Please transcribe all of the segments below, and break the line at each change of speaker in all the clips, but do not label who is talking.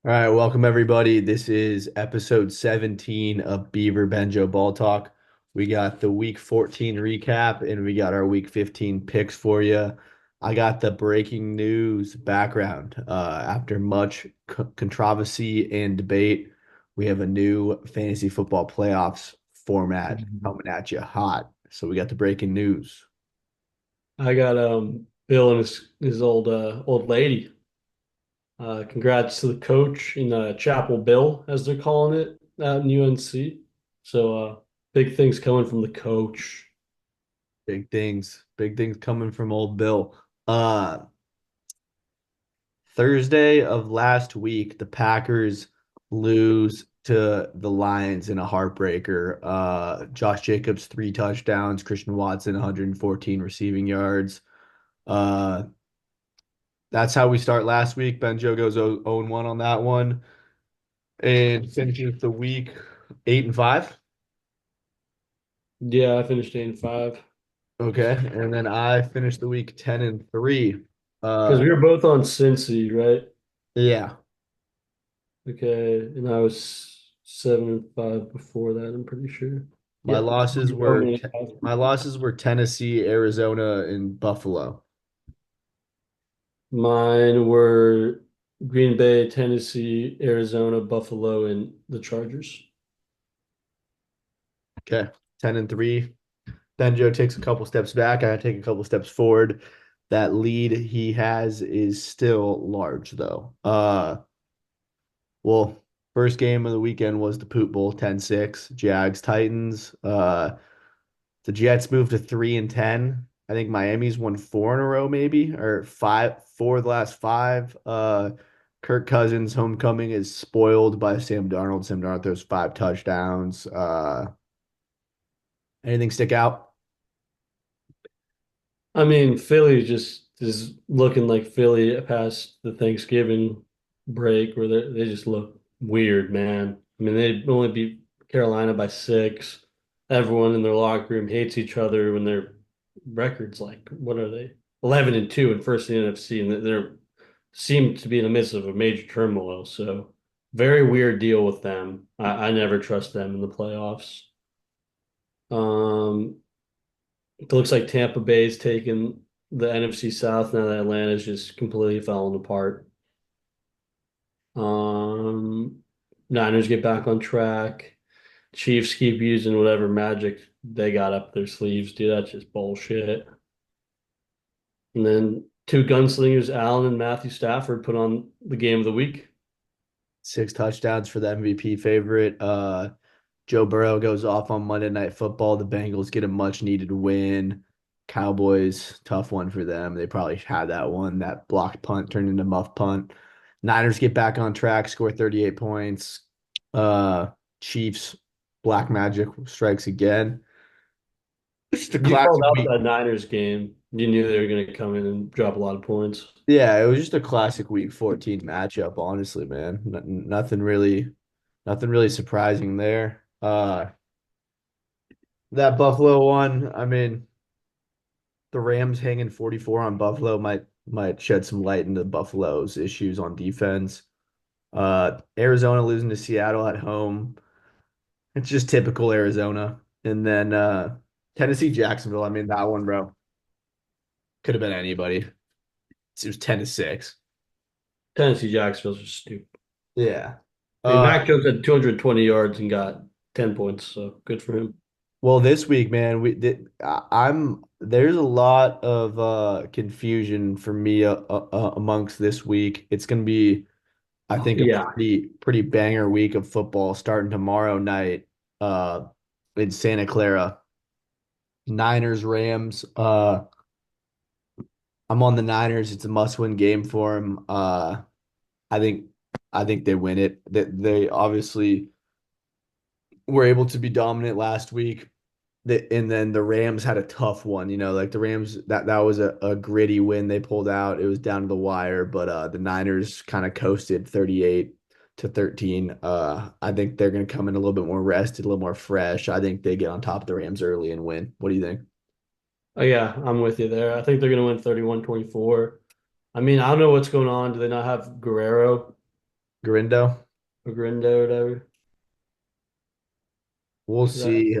All right, welcome everybody. This is episode 17 of Beaver Benjo Ball Talk. We got the week 14 recap and we got our week 15 picks for you. I got the breaking news background. After much controversy and debate, we have a new fantasy football playoffs format
Mhm.
coming at you hot. So we got the breaking news.
I got Bill and his old lady. Congrats to the coach in Chapel Bill, as they're calling it out in UNC. So big things coming from the coach.
Big things coming from old Bill. Uh, Thursday of last week, the Packers lose to the Lions in a heartbreaker. Josh Jacobs, 3 touchdowns, Christian Watson, 114 receiving yards. Uh, that's how we start last week. Benjo goes 0-1 on that one and finishes the week 8-5.
Yeah, I finished 8-5
Okay. And then I finished the week 10-3.
because
Uh,
we were both on Cincy, right?
yeah.
Okay, and I was 7-5 before that. I'm pretty sure.
My
Yep.
losses were
Only-
my losses were Tennessee, Arizona, and Buffalo.
Mine were Green Bay, Tennessee, Arizona, Buffalo, and the Chargers.
Okay. 10-3. Benjo takes a couple steps back. I take a couple steps forward. That lead he has is still large though. Well, first game of the weekend was the Poop Bowl, 10-6, Jags Titans. The Jets moved to 3-10. I think Miami's won four in a row, maybe, or four of the last five. Kirk Cousins' homecoming is spoiled by Sam Darnold. Sam Darnold throws 5 touchdowns. Anything stick out?
I mean, Philly just is looking like Philly past the Thanksgiving break where they just look weird, man. I mean, they only beat Carolina by 6. Everyone in their locker room hates each other when their records like what are they? 11-2 and first in the NFC, and they're seem to be in the midst of a major turmoil. So very weird deal with them. I never trust them in the playoffs. Um, it looks like Tampa Bay's taken the NFC South now that Atlanta's just completely falling apart. Um, Niners get back on track. Chiefs keep using whatever magic they got up their sleeves, dude. That's just bullshit. And then two gunslingers, Allen and Matthew Stafford, put on the game of the week.
6 touchdowns for the MVP favorite. Joe Burrow goes off on Monday Night Football. The Bengals get a much needed win. Cowboys, tough one for them. They probably had that one. That blocked punt turned into muff punt. Niners get back on track, score 38 points. Uh, Chiefs, Black Magic strikes again. It's just a
You called
classic
out
week.
that Niners game. You knew they were going to come in and drop a lot of points.
Yeah, it was just a classic week 14 matchup, honestly, man. Nothing really surprising there. That Buffalo one, I mean, the Rams hanging 44 on Buffalo might shed some light into Buffalo's issues on defense. Arizona losing to Seattle at home. It's just typical Arizona. And then Tennessee Jacksonville. I mean, that one, bro, could have been anybody. It was 10-6.
Tennessee Jacksonville's just stupid.
Yeah.
I mean,
Uh
Mac Jones had 220 yards and got 10 points, so good for him.
well, this week, man, I'm there's a lot of confusion for me amongst this week. It's gonna be I think a
Yeah.
pretty banger week of football starting tomorrow night uh in Santa Clara. Niners Rams. I'm on the Niners. It's a must-win game for them. I think I think they win it. They obviously were able to be dominant last week. And then the Rams had a tough one, like the Rams that was a gritty win they pulled out. It was down to the wire, but the Niners kind of coasted 38-13. I think they're going to come in a little bit more rested, a little more fresh. I think they get on top of the Rams early and win. What do you think?
Oh, yeah, I'm with you there. I think they're going to win 31-24. I mean, I don't know what's going on. Do they not have Guerrero?
Grindo.
or Grindo or whatever.
We'll
That
see.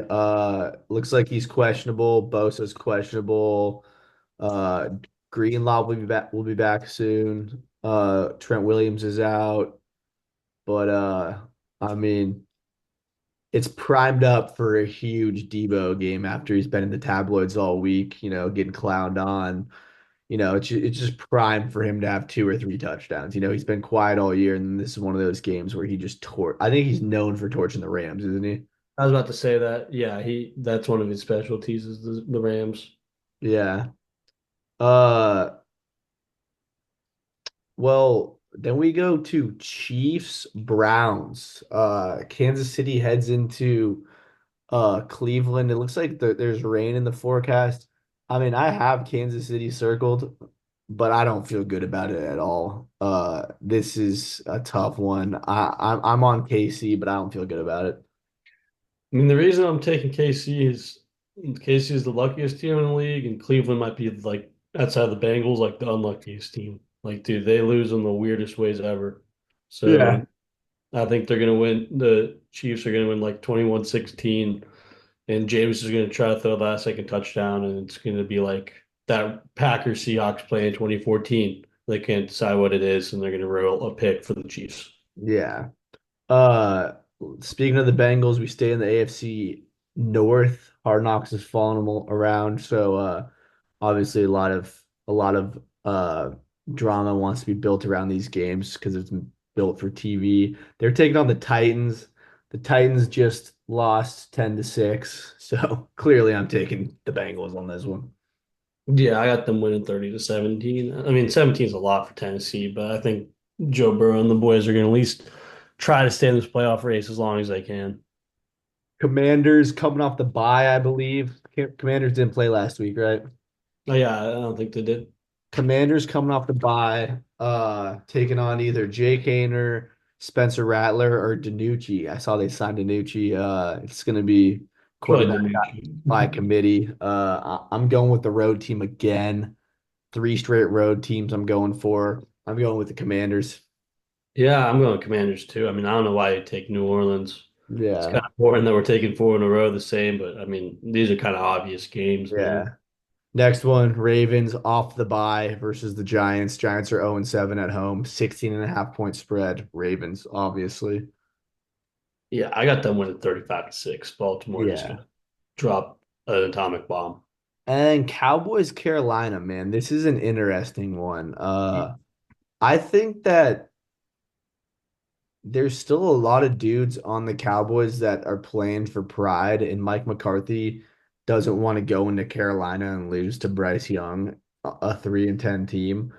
Looks like he's questionable. Bosa's questionable. Uh, Greenlaw will be back soon. Trent Williams is out. But I mean, it's primed up for a huge Debo game after he's been in the tabloids all week, getting clowned on. It's just primed for him to have two or three touchdowns. He's been quiet all year, and this is one of those games where he just tore. I think he's known for torching the Rams, isn't he?
I was about to say that. Yeah, that's one of his specialties is the Rams.
Yeah. Uh, well, then we go to Chiefs Browns. Kansas City heads into Cleveland. It looks like there's rain in the forecast. I mean, I have Kansas City circled, but I don't feel good about it at all. This is a tough one. I'm on KC, but I don't feel good about it.
I mean, the reason I'm taking KC is KC is the luckiest team in the league, and Cleveland might be like outside the Bengals, like the unluckiest team. Like, dude, they lose in the weirdest ways ever.
Yeah.
So I think they're gonna win. The Chiefs are gonna win like 21-16, and James is gonna try to throw the last second touchdown, and it's gonna be like that Packers Seahawks play in 2014. They can't decide what it is, and they're gonna roll a pick for the Chiefs.
Yeah. Uh, Speaking of the Bengals, we stay in the AFC North. Hard Knocks has fallen around, so obviously a lot of drama wants to be built around these games because it's built for TV. They're taking on the Titans. The Titans just lost 10-6, so clearly I'm taking the Bengals on this one.
Yeah, I got them winning 30-17. I mean, 17 is a lot for Tennessee, but I think Joe Burrow and the boys are going to at least try to stay in this playoff race as long as they can.
Commanders coming off the bye, I believe. Commanders didn't play last week, right?
Oh, yeah, I don't think they did.
Commanders coming off the bye, taking on either Jake Haener, Spencer Rattler, or DiNucci. I saw they signed DiNucci. It's going to be
Probably
quarterback by
didn't.
committee. I'm going with the road team again. Three straight road teams I'm going for. I'm going with the Commanders.
Yeah, I'm going Commanders too. I mean, I don't know why you take New Orleans. It's kind
Yeah,
of boring that we're taking four in a row the same, but I mean, these are kind of obvious games, man.
yeah. Next one, Ravens off the bye versus the Giants. Giants are 0-7 at home, 16.5 point spread. Ravens, obviously.
Yeah, I got them winning 35-6. Baltimore just
Yeah.
gonna drop an atomic bomb.
And Cowboys Carolina, man, this is an interesting one. I think that there's still a lot of dudes on the Cowboys that are playing for pride, and Mike McCarthy doesn't want to go into Carolina and lose to Bryce Young, a 3-10 team.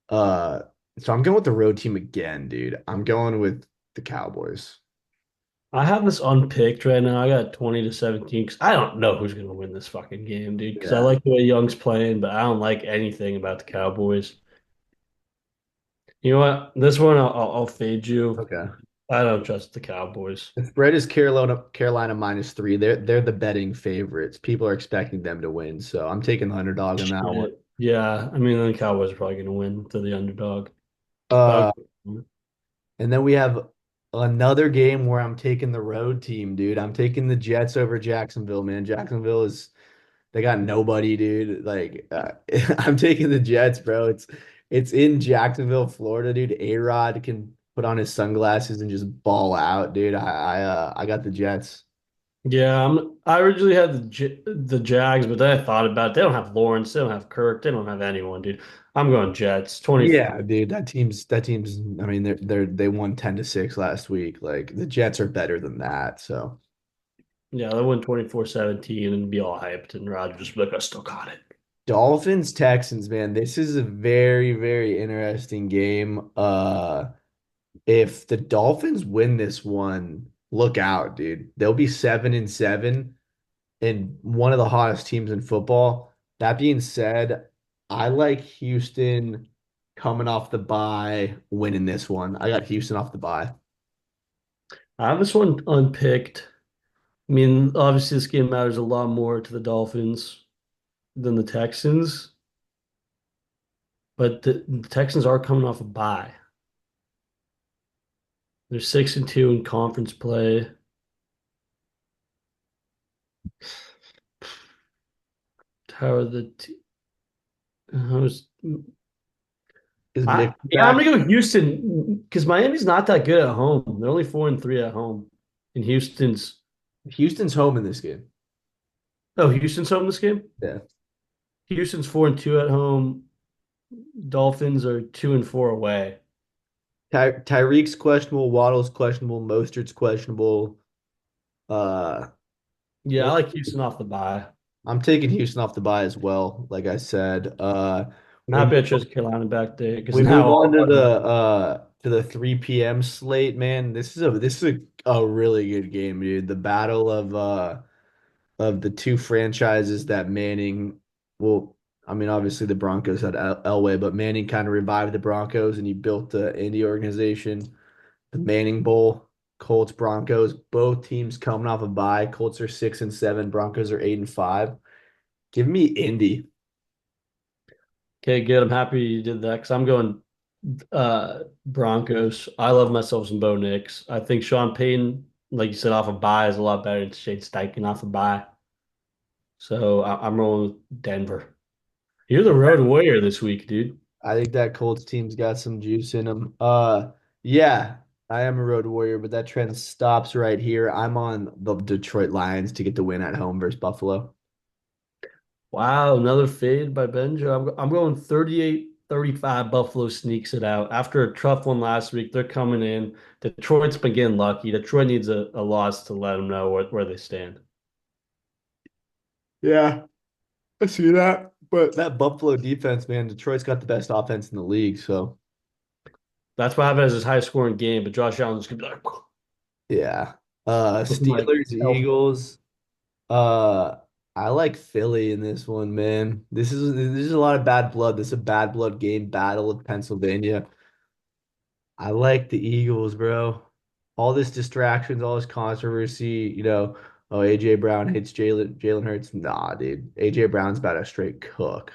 Uh, so I'm going with the road team again, dude. I'm going with the Cowboys.
I have this unpicked right now. I got 20-17 because I don't know who's going to win this fucking game, dude. Because I
Yeah.
like the way Young's playing, but I don't like anything about the Cowboys. You know what? This one I'll fade you.
Okay.
I don't trust the Cowboys.
The spread is Carolina -3. They're the betting favorites. People are expecting them to win, so I'm taking the underdog on that one.
Shit. Yeah, I mean the Cowboys are probably going to win to the underdog. But
Uh, and then we have another game where I'm taking the road team, dude. I'm taking the Jets over Jacksonville, man. Jacksonville is they got nobody, dude. Like I'm taking the Jets, bro. It's in Jacksonville, Florida, dude. A-Rod can put on his sunglasses and just ball out, dude. I got the Jets.
yeah, I originally had the Jags, but then I thought about it. They don't have Lawrence, they don't have Kirk, they don't have anyone, dude. I'm going Jets. 20.
Yeah, dude, that team's I mean they won 10-6 last week. Like the Jets are better than that. So
Yeah, they win 24-17 and be all hyped, and Rodgers be like, I still got it.
Dolphins Texans, man, this is a very, very interesting game. If the Dolphins win this one, look out, dude. They'll be 7-7 and one of the hottest teams in football. That being said, I like Houston coming off the bye, winning this one. I got Houston off the bye.
I have this one unpicked. I mean, obviously, this game matters a lot more to the Dolphins than the Texans, but the Texans are coming off a bye. They're 6-2 in conference play. How are the t how's
Is
I
Nick
yeah, I'm
back?
gonna go Houston because Miami's not that good at home. They're only 4-3 at home. And
Houston's home in this game.
Houston's home this game?
Yeah.
Houston's 4-2 at home. Dolphins are 2-4 away.
Tyreek's questionable, Waddle's questionable, Mostert's questionable. Uh,
Yeah, I
what
like Houston off the bye.
I'm taking Houston off the bye as well, like I said.
I'm
We
happy I
move
chose Carolina back there because
we move
now
on
all of them.
to the 3 p.m. slate, man. This is a really good game, dude. The battle of the two franchises that Manning well, I mean, obviously the Broncos had Elway, but Manning kind of revived the Broncos and he built the Indy organization, the Manning Bowl. Colts, Broncos, both teams coming off a bye. Colts are 6-7, Broncos are 8-5. Give me Indy.
Okay, good. I'm happy you did that because I'm going Broncos. I love myself some Bo Nix. I think Sean Payton, like you said, off a bye is a lot better than Shane Steichen off a bye. So I'm rolling with Denver. You're the road warrior this week, dude.
I think that Colts team's got some juice in them. Yeah, I am a road warrior, but that trend stops right here. I'm on the Detroit Lions to get the win at home versus Buffalo.
Wow, another fade by Benjo. I'm going 38-35. Buffalo sneaks it out. After a tough one last week, they're coming in. Detroit's been getting lucky. Detroit needs a loss to let them know where they stand.
Yeah, I see that. But that Buffalo defense, man, Detroit's got the best offense in the league. So
That's what happened as his high scoring game, but Josh Allen's gonna be like
yeah.
looking like
Steelers,
elf.
Eagles. Uh, I like Philly in this one, man. This is a lot of bad blood. This is a bad blood game, Battle of Pennsylvania. I like the Eagles, bro. All this distractions, all this controversy, oh, AJ Brown hits Jalen Hurts. Nah, dude. AJ Brown's about a straight cook.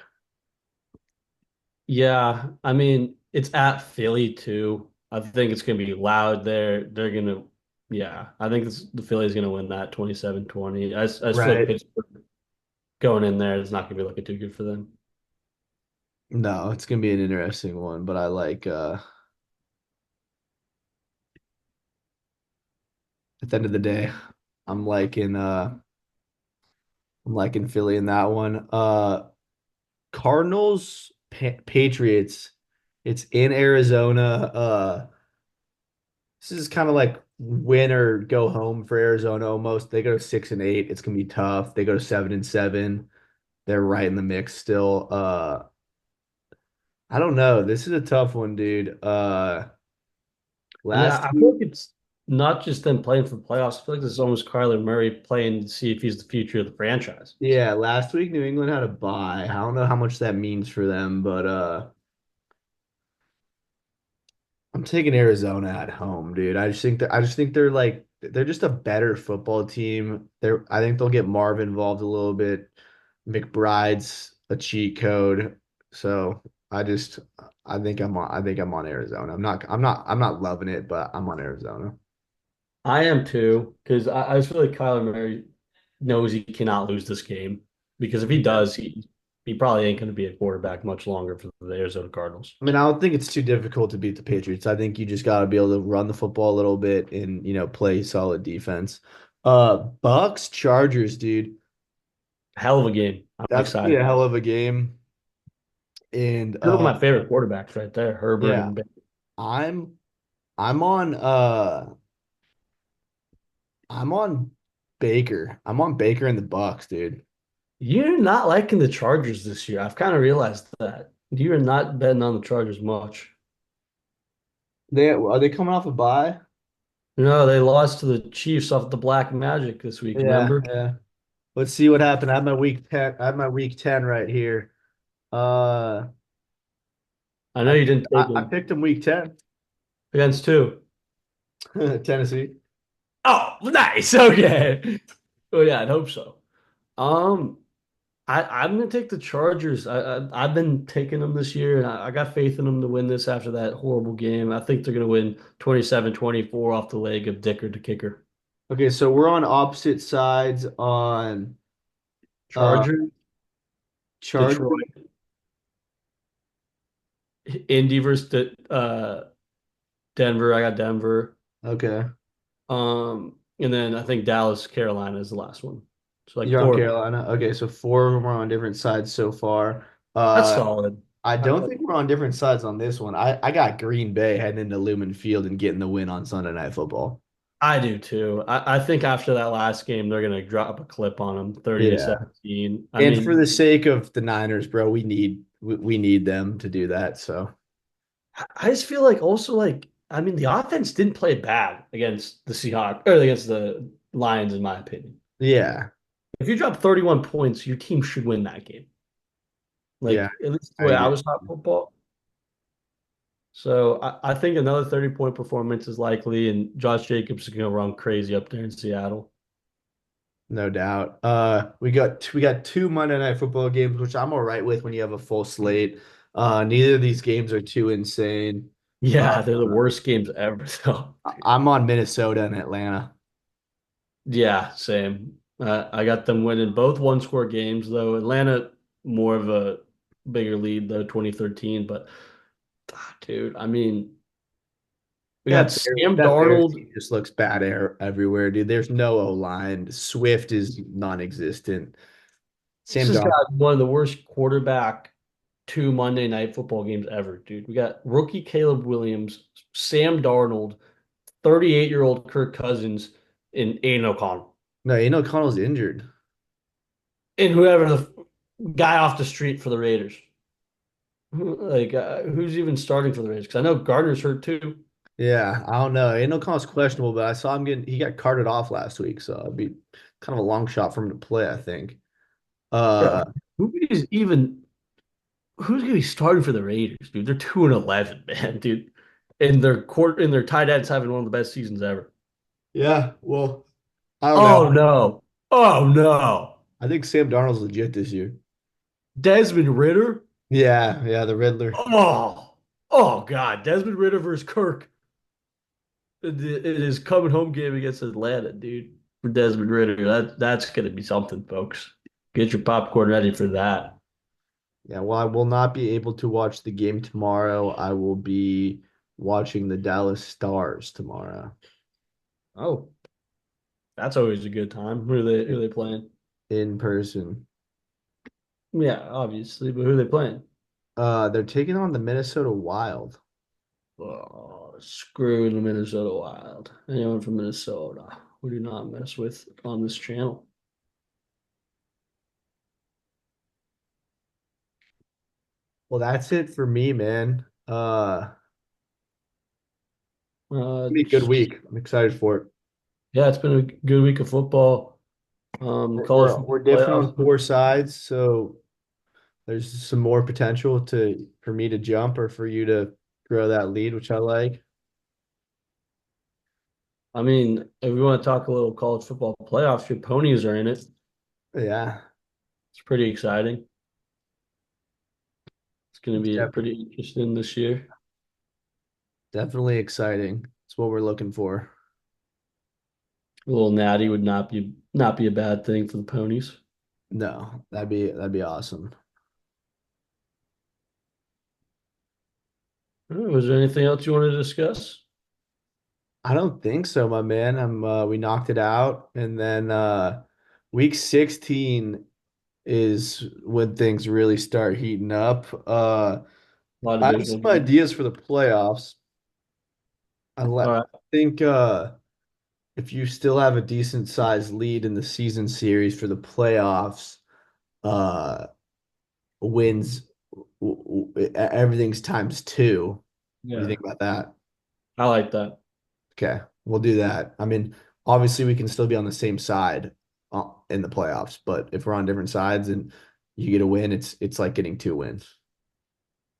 Yeah, I mean it's at Philly too. I think it's gonna be loud there. They're gonna, yeah, I think the Philly's gonna win that 27-20. I just feel like
Right.
Pittsburgh going in there is not gonna be looking too good for them.
No, it's gonna be an interesting one, but I like at the end of the day, I'm liking I'm liking Philly in that one. Cardinals Patriots. It's in Arizona. This is kind of like win or go home for Arizona almost. They go 6-8. It's gonna be tough. They go 7-7. They're right in the mix still. I don't know. This is a tough one, dude.
I mean,
Last
I feel
week,
like it's not just them playing for the playoffs. I feel like this is almost Kyler Murray playing to see if he's the future of the franchise.
yeah, last week New England had a bye. I don't know how much that means for them, but I'm taking Arizona at home, dude. I just think they're just a better football team. I think they'll get Marv involved a little bit. McBride's a cheat code. So I think I'm on Arizona. I'm not loving it, but I'm on Arizona.
I am too, because I just feel like Kyler Murray knows he cannot lose this game because if he
Yeah.
does, he probably ain't going to be a quarterback much longer for the Arizona Cardinals.
I mean, I don't think it's too difficult to beat the Patriots. I think you just got to be able to run the football a little bit and, play solid defense. Bucks Chargers, dude.
Hell of a game. I'm
That's gonna be a
excited.
hell of a game. And
Two of my favorite quarterbacks right there, Herbert
yeah,
and Ben.
I'm I'm on I'm on Baker. I'm on Baker and the Bucks, dude.
You're not liking the Chargers this year. I've kind of realized that. You are not betting on the Chargers much.
They are they coming off a bye?
No, they lost to the Chiefs off the Black Magic this week,
Yeah,
remember?
yeah. Let's see what happened. I have my week 10. I have my week 10 right here. Uh
I know you didn't take
I
them
picked them week 10.
against two.
Tennessee.
Oh, nice. Okay. Oh yeah, I'd hope so. Um, I'm gonna take the Chargers. I've been taking them this year, and I got faith in them to win this after that horrible game. I think they're gonna win 27-24 off the leg of Dicker to kicker.
Okay, so we're on opposite sides on uh
Chargers,
Chargers.
Detroit, Indy versus Denver. I got Denver.
Okay.
And then I think Dallas, Carolina is the last one. So like
You're on
four.
Carolina. Okay, so four of them are on different sides so far.
That's
Uh
solid.
I
I,
don't think we're on different sides on this one. I got Green Bay heading into Lumen Field and getting the win on Sunday Night Football.
I do too. I think after that last game, they're gonna drop a clip on them, 30 to
Yeah.
17. I
And for
mean,
the sake of the Niners, bro, we need them to do that. So
I just feel like also like I mean the offense didn't play bad against the Seahawks or against the Lions, in my opinion.
yeah,
If you drop 31 points, your team should win that game.
yeah,
Like at least the
I
way I
agree.
was taught football. So I think another 30-point performance is likely, and Josh Jacobs is gonna run crazy up there in Seattle.
No doubt. We got two Monday Night Football games, which I'm all right with when you have a full slate. Neither of these games are too insane. Uh,
Yeah, they're the worst games ever, though.
I'm on Minnesota and Atlanta.
Yeah, same. I got them winning both one-score games, though. Atlanta more of a bigger lead, though, 2013. But dude, I mean, we got Sam
That Bears
Darnold.
team just looks bad everywhere, dude. There's no O-line. Swift is non-existent.
This
Sam
has
Darnold.
got one of the worst quarterback two Monday night football games ever, dude. We got rookie Caleb Williams, Sam Darnold, 38-year-old Kirk Cousins, and Aiden O'Connell.
No, O'Connell's injured.
And whoever the guy off the street for the Raiders. Like, who's even starting for the Raiders? Because I know Gardner's hurt too.
Yeah, I don't know. O'Connell's questionable, but I saw him he got carted off last week, so it'd be kind of a long shot for him to play, I think.
Bro,
Uh,
who is even who's gonna be starting for the Raiders, dude? They're 2-11, man, dude. And their tight ends having one of the best seasons ever.
yeah, well, I don't know.
Oh no. Oh no.
I think Sam Darnold's legit this year.
Desmond Ritter.
Yeah, yeah, the Riddler.
Oh, oh God. Desmond Ritter versus Kirk. It is coming home game against Atlanta, dude. For Desmond Ritter. That's gonna be something, folks. Get your popcorn ready for that.
Yeah, well, I will not be able to watch the game tomorrow. I will be watching the Dallas Stars tomorrow
Oh, that's always a good time. Who are they playing?
in person.
Yeah, obviously, but who are they playing?
They're taking on the Minnesota Wild.
Oh, screw the Minnesota Wild. Anyone from Minnesota, we do not mess with on this channel.
Well, that's it for me, man.
Uh,
Be a good week. I'm excited for it.
yeah, it's been a good week of football.
We're,
College
we're
football
we're different on
playoffs.
four sides, so there's some more potential to for me to jump or for you to grow that lead, which I like.
I mean, if we want to talk a little college football playoffs, your ponies are in it.
Yeah,
It's pretty exciting. It's going to
it's
be pretty interesting this year.
definitely exciting. It's what we're looking for.
A little natty would not be a bad thing for the ponies.
No, that'd be awesome.
Was there anything else you wanted to discuss?
I don't think so, my man. We knocked it out, and then week 16 is when things really start heating up.
A lot of
I have
divisional
some
games.
ideas for the playoffs.
All
I
right.
think if you still have a decent sized lead in the season series for the playoffs, uh, wins everything's times two. What do you
Yeah,
think about that?
I like that.
Okay, we'll do that. I mean, obviously we can still be on the same side in the playoffs, but if we're on different sides and you get a win, it's like getting two wins.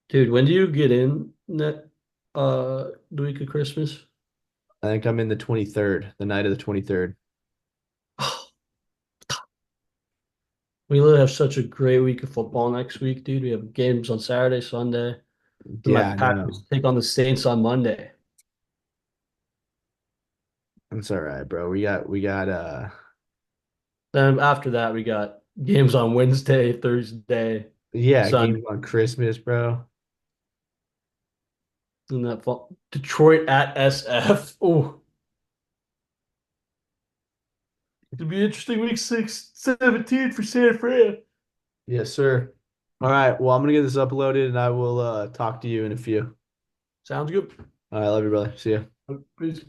Dude, when do you get in that the week of Christmas?
I think I'm in the 23rd, the night of the 23rd.
We literally have such a great week of football next week, dude. We have games on Saturday, Sunday. Then my
Yeah, I
Packers
know.
take on the Saints on Monday.
It's all right, bro. We got
Then after that, we got games on Wednesday, Thursday,
yeah,
Sunday,
games on Christmas, bro.
and that fall. Detroit at SF. Oh, it'll be interesting week 17 for San Fran.
Yes, sir. All right. Well, I'm gonna get this uploaded and I will talk to you in a few.
Sounds good.
All right, love you, brother. See ya.
Peace.